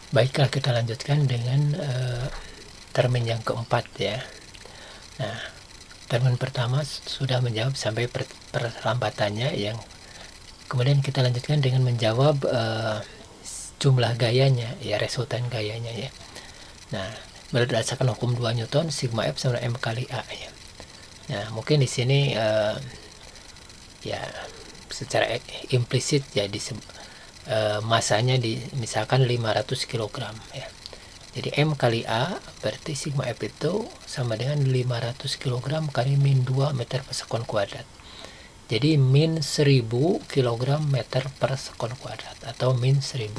Baiklah, kita lanjutkan dengan termin yang keempat ya. Nah, termin pertama sudah menjawab sampai perlambatannya, yang kemudian kita lanjutkan dengan menjawab jumlah gayanya ya, resultan gayanya ya. Nah, berdasarkan hukum 2 Newton, sigma F sama M kali A ya. Nah, mungkin di sini ya secara implisit ya masanya misalkan 500 kg ya. Jadi M kali A berarti sigma F itu sama dengan 500 kg kali min 2 meter per sekon kuadrat. Jadi min 1000 kg meter per sekon kuadrat atau min 1000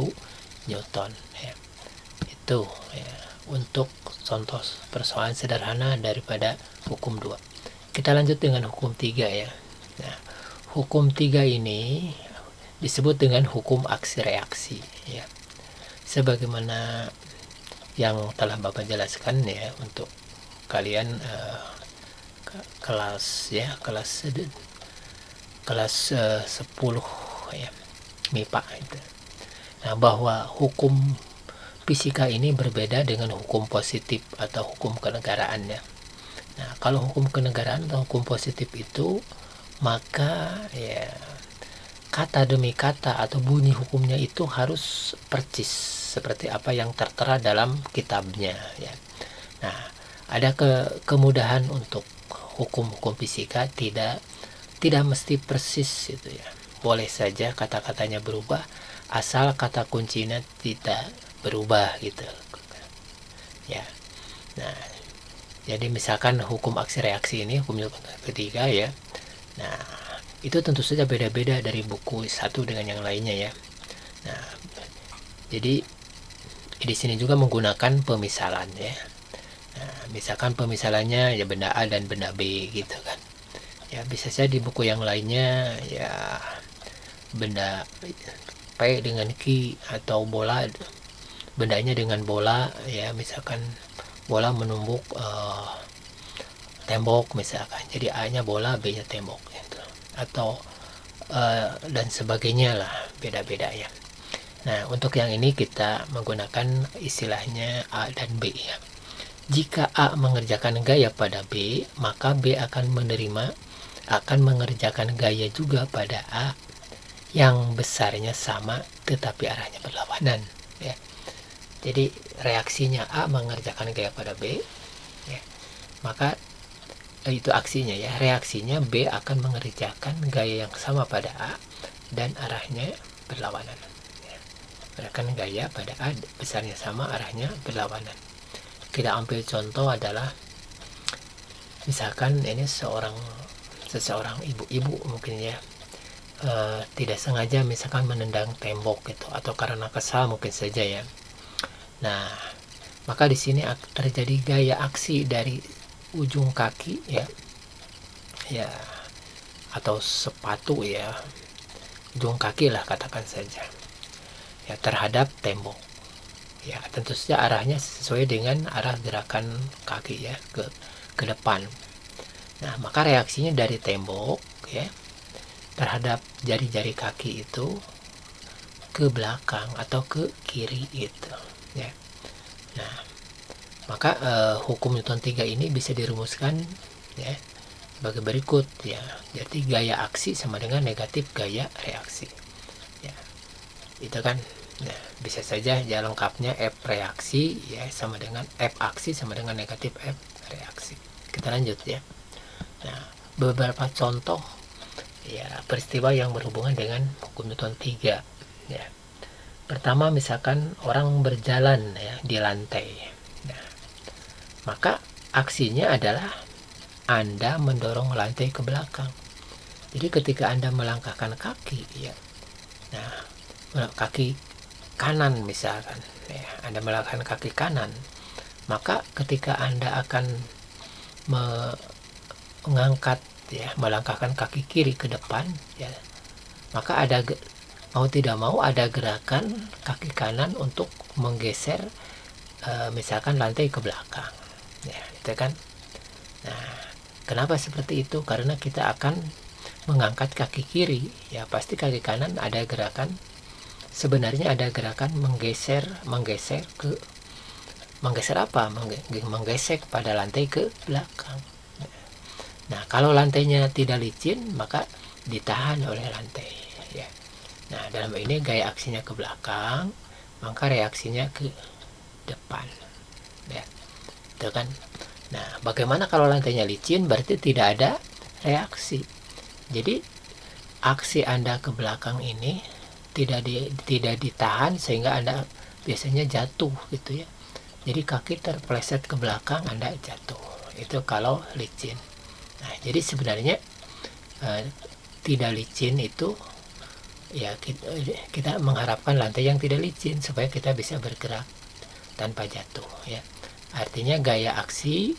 Newton ya. Itu ya, untuk contoh persoalan sederhana daripada hukum 2. Kita lanjut dengan hukum 3 ya. Nah, hukum 3 ini disebut dengan hukum aksi reaksi ya. Sebagaimana yang telah Bapak jelaskan ya untuk kalian kelas 10 ya, MIPA itu. Nah, bahwa hukum fisika ini berbeda dengan hukum positif atau hukum kenegaraan ya. Nah, kalau hukum kenegaraan atau hukum positif itu, maka ya kata demi kata atau bunyi hukumnya itu harus percis seperti apa yang tertera dalam kitabnya ya. Nah, ada kemudahan untuk hukum-hukum fisika, tidak mesti persis itu ya. Boleh saja kata-katanya berubah asal kata kuncinya tidak berubah gitu ya. Nah, jadi misalkan hukum aksi reaksi ini, hukum ketiga ya. Nah, itu tentu saja beda-beda dari buku satu dengan yang lainnya ya. Nah, jadi di sini juga menggunakan pemisalan ya. Nah, misalkan pemisalannya ya benda A dan benda B gitu kan. Ya bisa saja di buku yang lainnya ya benda P dengan Q atau bola, bendanya dengan bola ya, misalkan bola menumbuk tembok misalkan, jadi A nya bola, B nya tembok gitu. Atau dan sebagainya lah, beda-beda ya. Nah, untuk yang ini kita menggunakan istilahnya A dan B ya. Jika A mengerjakan gaya pada B, maka B akan mengerjakan gaya juga pada A yang besarnya sama tetapi arahnya berlawanan ya. Jadi reaksinya A mengerjakan gaya pada B ya, maka itu aksinya ya, reaksinya B akan mengerjakan gaya yang sama pada A dan arahnya berlawanan ya. Gerakan gaya pada A besarnya sama, arahnya berlawanan. Kita ambil contoh adalah misalkan ini seseorang ibu-ibu mungkin ya, tidak sengaja misalkan menendang tembok gitu, atau karena kesal mungkin saja ya. Nah, maka di sini terjadi gaya aksi dari ujung kaki ya atau sepatu ya, ujung kaki lah katakan saja ya, terhadap tembok ya. Tentu saja arahnya sesuai dengan arah gerakan kaki ya, ke depan. Nah, maka reaksinya dari tembok ya terhadap jari-jari kaki itu ke belakang atau ke kiri gitu ya. Nah, maka hukum Newton 3 ini bisa dirumuskan ya sebagai berikut ya. Jadi gaya aksi sama dengan negatif gaya reaksi ya. Itu kan. Nah, bisa saja ya lengkapnya F reaksi ya sama dengan F aksi sama dengan negatif F reaksi. Kita lanjut ya. Nah, beberapa contoh ya peristiwa yang berhubungan dengan hukum Newton 3 ya. Pertama, misalkan orang berjalan ya di lantai. Nah, maka aksinya adalah Anda mendorong lantai ke belakang. Jadi ketika Anda melangkahkan kaki ya, nah kaki kanan misalkan ya, Anda melangkahkan kaki kanan, maka ketika Anda akan mengangkat ya, melangkahkan kaki kiri ke depan ya, maka ada mau tidak mau ada gerakan kaki kanan untuk menggeser misalkan lantai ke belakang ya, itu kan. Nah, kenapa seperti itu? Karena kita akan mengangkat kaki kiri ya, pasti kaki kanan ada gerakan sebenarnya ada gerakan menggeser apa? Menggesek pada lantai ke belakang. Nah, kalau lantainya tidak licin, maka ditahan oleh lantai, ya. Nah, dalam ini gaya aksinya ke belakang, maka reaksinya ke depan, ya. Itu kan. Nah, bagaimana kalau lantainya licin? Berarti tidak ada reaksi. Jadi aksi Anda ke belakang ini tidak ditahan sehingga Anda biasanya jatuh gitu ya. Jadi kaki terpleset ke belakang, Anda jatuh. Itu kalau licin. Nah, jadi sebenarnya tidak licin itu ya kita mengharapkan lantai yang tidak licin supaya kita bisa bergerak tanpa jatuh ya. Artinya gaya aksi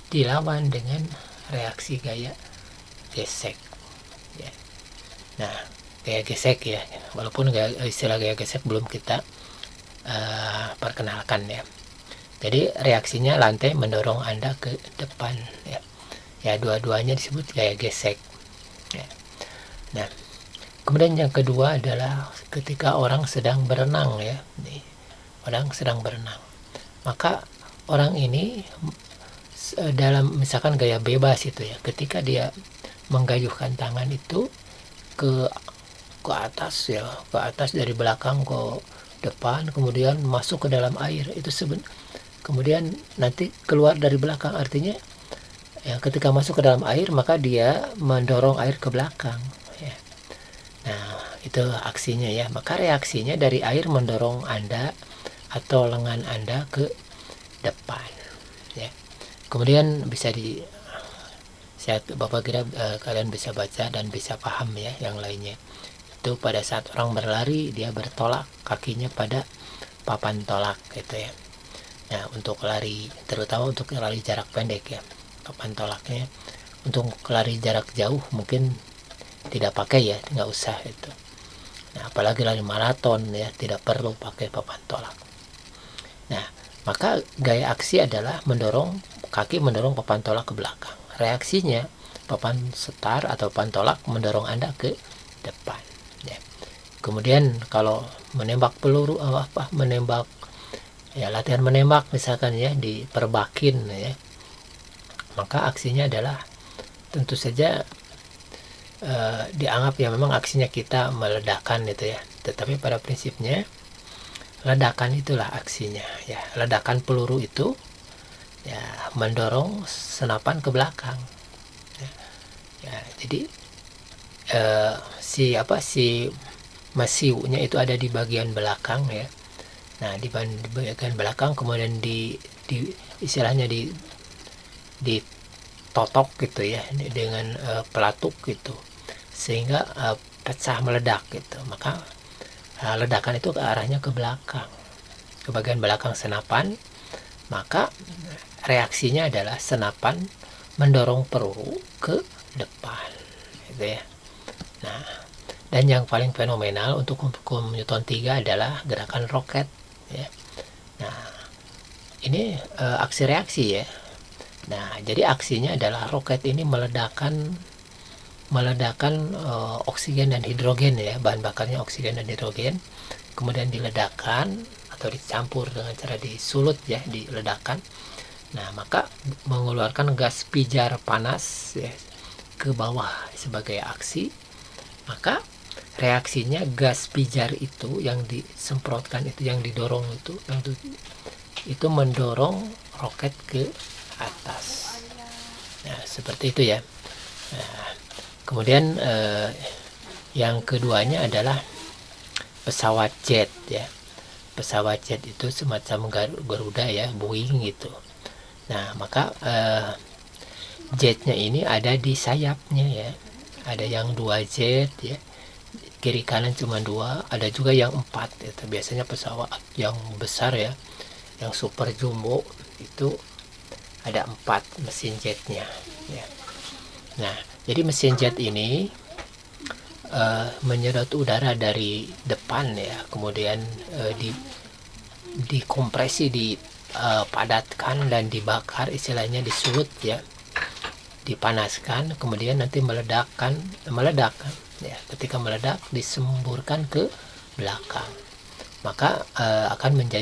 dilawan dengan reaksi gaya gesek ya. Nah, gaya gesek ya, walaupun istilah gaya gesek belum kita perkenalkan ya. Jadi reaksinya lantai mendorong Anda ke depan ya. Ya, dua-duanya disebut gaya gesek ya. Nah, kemudian yang kedua adalah ketika orang sedang berenang ya. Nih, orang sedang berenang. Maka orang ini dalam misalkan gaya bebas itu ya, ketika dia menggayuhkan tangan itu ke atas ya, ke atas dari belakang ke depan, kemudian masuk ke dalam air, itu kemudian nanti keluar dari belakang, artinya ya ketika masuk ke dalam air maka dia mendorong air ke belakang ya. Nah, itu aksinya ya. Maka reaksinya dari air mendorong Anda atau lengan Anda ke depan ya. Kemudian bisa Bapak kira kalian bisa baca dan bisa paham ya yang lainnya. Itu pada saat orang berlari dia bertolak kakinya pada papan tolak gitu ya. Nah, untuk lari, terutama untuk lari jarak pendek ya, papan tolaknya. Untuk lari jarak jauh mungkin tidak pakai ya, nggak usah itu. Nah, apalagi lari maraton ya, tidak perlu pakai papan tolak. Nah, maka gaya aksi adalah kaki mendorong papan tolak ke belakang. Reaksinya papan setar atau papan tolak mendorong Anda ke depan ya. Kemudian kalau menembak peluru menembak ya, latihan menembak misalkan ya di perbakin ya, maka aksinya adalah tentu saja dianggap ya memang aksinya kita meledakkan gitu ya, tetapi pada prinsipnya ledakan itulah aksinya ya. Ledakan peluru itu ya mendorong senapan ke belakang ya. Jadi si mesiunya itu ada di bagian belakang ya. Nah, di bagian belakang kemudian istilahnya ditotok gitu ya dengan pelatuk gitu, sehingga pecah meledak gitu. Maka ledakan itu ke arahnya ke belakang, ke bagian belakang senapan. Maka reaksinya adalah senapan mendorong peluru ke depan gitu ya. Nah, dan yang paling fenomenal untuk hukum Newton 3 adalah gerakan roket ya. Nah, ini aksi reaksi ya. Nah, jadi aksinya adalah roket ini meledakkan oksigen dan hidrogen ya, bahan bakarnya oksigen dan hidrogen, kemudian diledakkan atau dicampur dengan cara disulut ya, diledakkan. Nah, maka mengeluarkan gas pijar panas ya ke bawah sebagai aksi. Maka reaksinya gas pijar itu yang disemprotkan itu, yang didorong itu mendorong roket ke atas. Nah, seperti itu ya. Nah, kemudian yang keduanya adalah pesawat jet ya. Pesawat jet itu semacam Garuda ya, Boeing gitu. Nah, maka jetnya ini ada di sayapnya ya. Ada yang 2 jet ya, kiri kanan cuma 2, ada juga yang 4 itu. Biasanya pesawat yang besar ya, yang super jumbo itu ada 4 mesin jetnya ya. Nah, jadi mesin jet ini menyedot udara dari depan ya, kemudian dikompresi, dipadatkan dan dibakar, istilahnya disulut ya, dipanaskan, kemudian nanti meledak ya. Ketika meledak disemburkan ke belakang, maka akan menjadi